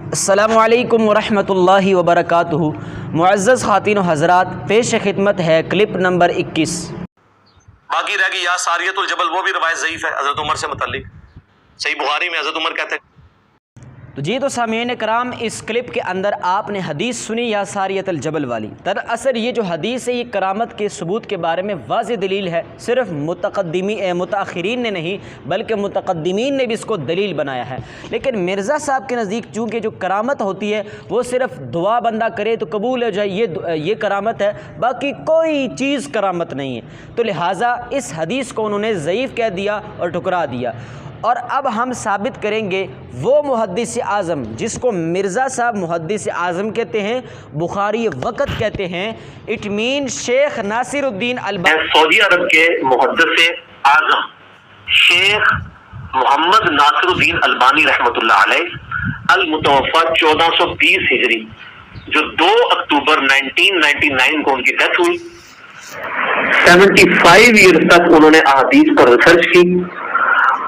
السلام علیکم ورحمۃ اللہ وبرکاتہ۔ معزز خواتین و حضرات، پیش خدمت ہے کلپ نمبر 21۔ باقی رہ گئی یا ساریت الجبل، وہ بھی روایت ضعیف ہے حضرت عمر سے متعلق۔ صحیح بخاری میں حضرت عمر کہتے ہیں۔ تو سامعین کرام، اس کلپ کے اندر آپ نے حدیث سنی یا ساریت الجبل والی۔ دراصل یہ جو حدیث ہے یہ کرامت کے ثبوت کے بارے میں واضح دلیل ہے، صرف متاخرین نے نہیں بلکہ متقدمین نے بھی اس کو دلیل بنایا ہے۔ لیکن مرزا صاحب کے نزدیک چونکہ جو کرامت ہوتی ہے وہ صرف دعا بندہ کرے تو قبول ہو جائے، یہ کرامت ہے، باقی کوئی چیز کرامت نہیں ہے۔ تو لہٰذا اس حدیث کو انہوں نے ضعیف کہہ دیا اور ٹھکرا دیا۔ اور اب ہم ثابت کریں گے وہ محدث اعظم جس کو مرزا صاحب محدث اعظم کہتے ہیں، بخاری وقت کہتے ہیں، اٹ مین شیخ ناصر الدین البانی، سعودی عرب کے محدث اعظم شیخ محمد ناصر الدین البانی رحمۃ اللہ علیہ المتوفی 1420 ہجری، جو 2 اکتوبر 1999 کو ان کی ڈیتھ ہوئی۔ 75 ایئر تک انہوں نے احادیث پر ریسرچ کی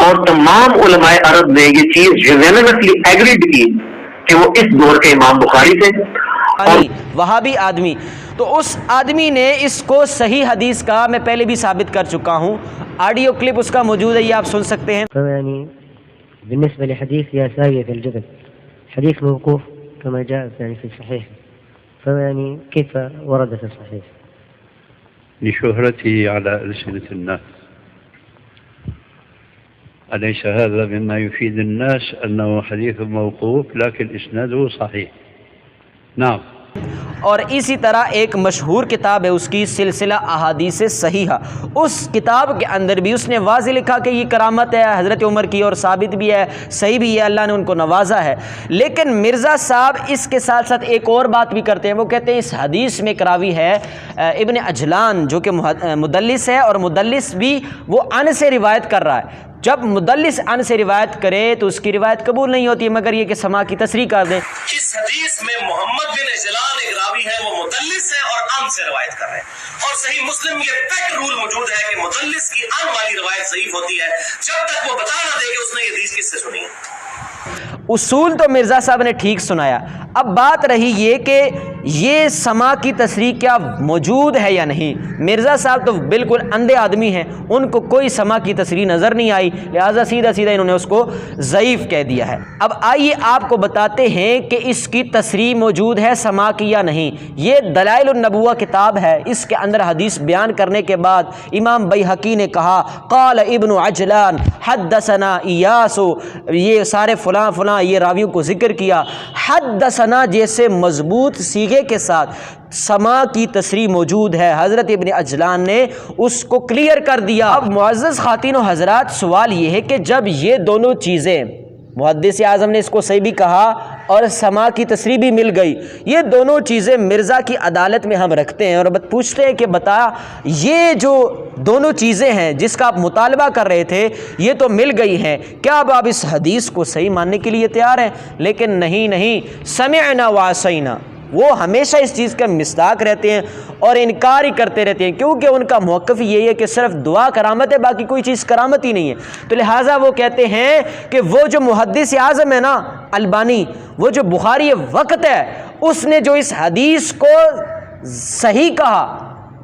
اور تمام علماء عرب نے یہ چیز یونینیمسلی ایگریڈ کی کہ وہ اس دور کے امام بخاری تھے۔ اور وہابی آدمی، تو اس آدمی نے اس کو صحیح حدیث کہا، میں پہلے بھی ثابت کر چکا ہوں، آڈیو کلپ اس کا موجود ہے، یہ آپ سن سکتے ہیں۔ يعني بالنسبة لحديث يا سارية الجبل حديث موقوف كما جاء يعني في الصحيح، فيعني كيف ورد في الصحيح؟ لشهرته على ألسنة الناس، أليس هذا مما يفيد الناس أنه حديث موقوف لكن إسناده صحيح؟ نعم۔ اور اسی طرح ایک مشہور کتاب ہے اس کی سلسلہ احادیث صحیحہ، اس کتاب کے اندر بھی اس نے واضح لکھا کہ یہ کرامت ہے حضرت عمر کی، اور ثابت بھی ہے، صحیح بھی ہے، اللہ نے ان کو نوازا ہے۔ لیکن مرزا صاحب اس کے ساتھ ساتھ ایک اور بات بھی کرتے ہیں، وہ کہتے ہیں اس حدیث میں ایک راوی ہے ابن عجلان جو کہ مدلس ہے، اور مدلس بھی وہ ان سے روایت کر رہا ہے۔ جب مدلس ان سے روایت کرے تو اس کی روایت قبول نہیں ہوتی مگر یہ کہ سما کی تصریح کر دیں۔ اس حدیث میں محمد بن عجلان ایک راوی ہے، وہ مدلس ہے اور ان سے روایت کر رہے ہیں، اور صحیح مسلم یہ پیک رول موجود ہے کہ مدلس کی ان والی روایت ضعیف ہوتی ہے جب تک وہ بتا نہ دے کہ اس نے یہ حدیث کس سے سنی ہے۔ اصول تو مرزا صاحب نے ٹھیک سنایا، اب بات رہی یہ کہ یہ سما کی تصریح کیا موجود ہے یا نہیں۔ مرزا صاحب تو بالکل اندھے آدمی ہیں، ان کو کوئی سما کی تصریح نظر نہیں آئی، لہٰذا سیدھا سیدھا انہوں نے اس کو ضعیف کہہ دیا ہے۔ اب آئیے آپ کو بتاتے ہیں کہ اس کی تصریح موجود ہے سما کی یا نہیں۔ یہ دلائل النبوہ کتاب ہے، اس کے اندر حدیث بیان کرنے کے بعد امام بیہقی نے کہا قال ابن عجلان حدثنا ایاس، یہ سارے فلاں فلاں یہ راویوں کو ذکر کیا، حدثنا جیسے مضبوط صیغے کے ساتھ سما کی تصریح موجود ہے، حضرت ابن عجلان نے اس کو کلیئر کر دیا۔ اب معزز خواتین و حضرات، سوال یہ ہے کہ جب یہ دونوں چیزیں محدث اعظم نے اس کو صحیح بھی کہا اور سما کی تصریح بھی مل گئی، یہ دونوں چیزیں مرزا کی عدالت میں ہم رکھتے ہیں اور پوچھتے ہیں کہ بتا یہ جو دونوں چیزیں ہیں جس کا آپ مطالبہ کر رہے تھے یہ تو مل گئی ہیں، کیا اب آپ اس حدیث کو صحیح ماننے کے لیے تیار ہیں؟ لیکن نہیں، سمعنا وعصینا، وہ ہمیشہ اس چیز کا مصداق رہتے ہیں اور انکار ہی کرتے رہتے ہیں، کیونکہ ان کا موقف یہی ہے کہ صرف دعا کرامت ہے، باقی کوئی چیز کرامت ہی نہیں ہے۔ تو لہٰذا وہ کہتے ہیں کہ وہ جو محدث اعظم ہے نا البانی، وہ جو بخاری وقت ہے، اس نے جو اس حدیث کو صحیح کہا،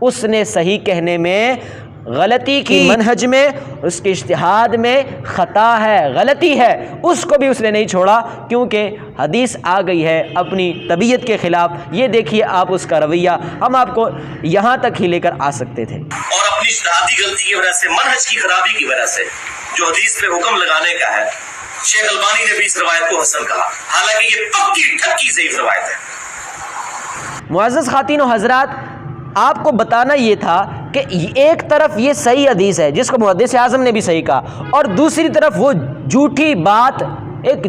اس نے صحیح کہنے میں غلطی کی، منہج میں اس کے اجتہاد میں خطا ہے، غلطی ہے، اس کو بھی اس نے نہیں چھوڑا کیونکہ حدیث آ گئی ہے اپنی طبیعت کے خلاف۔ یہ دیکھیے آپ اس کا رویہ، ہم آپ کو یہاں تک ہی لے کر آ سکتے تھے۔ اور اپنی اجتہادی غلطی کی وجہ سے، منہج کی خرابی کی وجہ سے جو حدیث پہ حکم لگانے کا ہے، شیخ البانی نے بھی اس روایت کو حسن کہا، حالانکہ یہ پکی ڈھکی ضعیف روایت ہے۔ معزز خواتین و حضرات، آپ کو بتانا یہ تھا کہ ایک طرف یہ صحیح حدیث ہے جس کو محدث اعظم نے بھی صحیح کہا، اور دوسری طرف وہ جھوٹی بات، ایک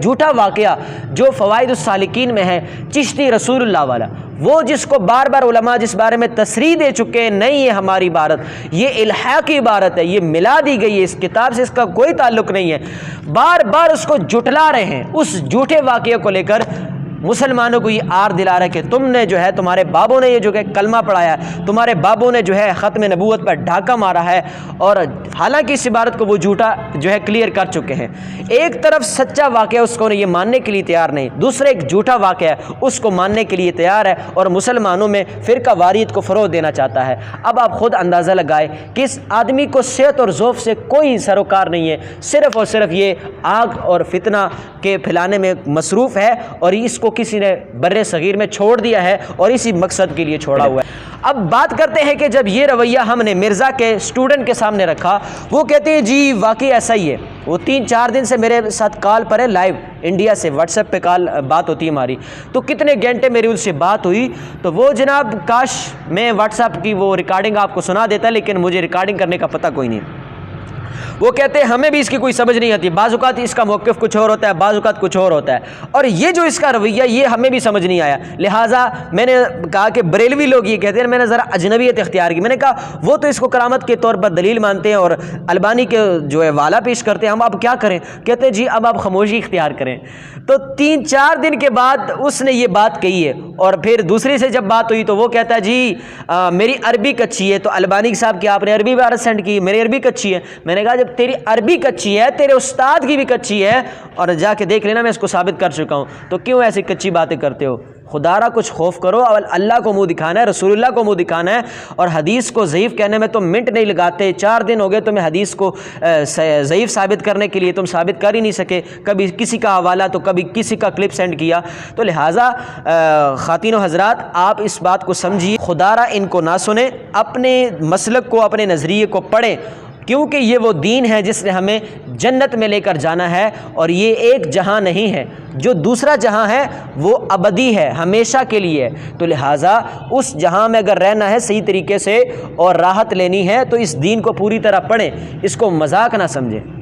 جھوٹا واقعہ جو فوائد السالکین میں ہے، چشتی رسول اللہ والا، وہ جس کو بار بار علماء جس بارے میں تصریح دے چکے ہیں، نہیں یہ ہماری عبارت، یہ الحاقی عبارت ہے، یہ ملا دی گئی ہے، اس کتاب سے اس کا کوئی تعلق نہیں ہے، بار بار اس کو جھٹلا رہے ہیں۔ اس جھوٹے واقعے کو لے کر مسلمانوں کو یہ آر دلا رہا ہے کہ تم نے جو ہے تمہارے بابوں نے یہ جو کہ کلمہ پڑھایا ہے، تمہارے بابوں نے جو ہے ختم نبوت پر ڈھاکہ مارا ہے، اور حالانکہ اس عبارت کو وہ جھوٹا جو ہے کلیئر کر چکے ہیں۔ ایک طرف سچا واقعہ اس کو یہ ماننے کے لیے تیار نہیں، دوسرا ایک جھوٹا واقعہ ہے اس کو ماننے کے لیے تیار ہے، اور مسلمانوں میں فرقہ واریت کو فروغ دینا چاہتا ہے۔ اب آپ خود اندازہ لگائے کہ اس آدمی کو صحت اور ذوف سے کوئی سروکار نہیں ہے، صرف اور صرف یہ آگ اور فتنہ کے پھیلانے میں مصروف ہے، اور اس کو کسی نے بر صغیر میں چھوڑ دیا ہے اور اسی مقصد کے لیے چھوڑا ہوا ہے۔ اب بات کرتے ہیں کہ جب یہ رویہ ہم نے مرزا کے اسٹوڈنٹ کے سامنے رکھا، وہ کہتے ہیں جی واقعی ایسا ہی ہے، وہ 3-4 دن سے میرے ساتھ کال پر ہے، لائیو انڈیا سے واٹس ایپ پہ کال بات ہوتی ہے ہماری، تو کتنے گھنٹے میری ان سے بات ہوئی، تو وہ جناب کاش میں واٹس ایپ کی وہ ریکارڈنگ آپ کو سنا دیتا، لیکن مجھے ریکارڈنگ کرنے کا پتہ کوئی نہیں۔ وہ کہتے ہیں ہمیں بھی اس کی کوئی سمجھ نہیں آتی، بعض اوقات اس کا موقف کچھ اور ہوتا ہے، بعض اوقات کچھ اور ہوتا ہے، اور یہ جو اس کا رویہ یہ ہمیں بھی سمجھ نہیں آیا۔ لہٰذا میں نے کہا کہ بریلوی لوگ یہ کہتے ہیں، میں نے ذرا اجنبیت اختیار کی، میں نے کہا وہ تو اس کو کرامت کے طور پر دلیل مانتے ہیں اور البانی کے جو ہے والا پیش کرتے ہیں، ہم اب کیا کریں؟ کہتے ہیں جی اب آپ خاموشی اختیار کریں۔ تو 3-4 دن کے بعد اس نے یہ بات کہی ہے، اور پھر دوسری سے جب بات ہوئی تو وہ کہتا ہے جی میری عربی کچی ہے، تو البانی صاحب کی آپ نے عربی عبارت سینڈ کی، میری عربی کچی ہے۔ میں نے کہا جب تیری عربی کچی ہے، تیرے استاد کی بھی کچی ہے، اور جا کے دیکھ لینا میں اس کو ثابت کر چکا ہوں، تو کیوں ایسی کچی باتیں کرتے ہو؟ خدا را کچھ خوف کرو، اول اللہ کو منہ دکھانا ہے، رسول اللہ کو منہ دکھانا ہے، اور حدیث کو ضعیف کہنے میں تم منٹ نہیں لگاتے۔ 4 دن ہو گئے تمہیں حدیث کو ضعیف ثابت کرنے کے لیے، تم ثابت کر ہی نہیں سکے، کبھی کسی کا حوالہ تو کبھی کسی کا کلپ سینڈ کیا۔ تو لہٰذا خواتین و حضرات آپ اس بات کو سمجھیے، خدا را ان کو نہ سنیں، اپنے مسلک کو اپنے نظریے کو پڑھیں، کیونکہ یہ وہ دین ہے جس نے ہمیں جنت میں لے کر جانا ہے، اور یہ ایک جہاں نہیں ہے، جو دوسرا جہاں ہے وہ ابدی ہے، ہمیشہ کے لیے ہے۔ تو لہٰذا اس جہاں میں اگر رہنا ہے صحیح طریقے سے اور راحت لینی ہے تو اس دین کو پوری طرح پڑھیں، اس کو مذاق نہ سمجھیں۔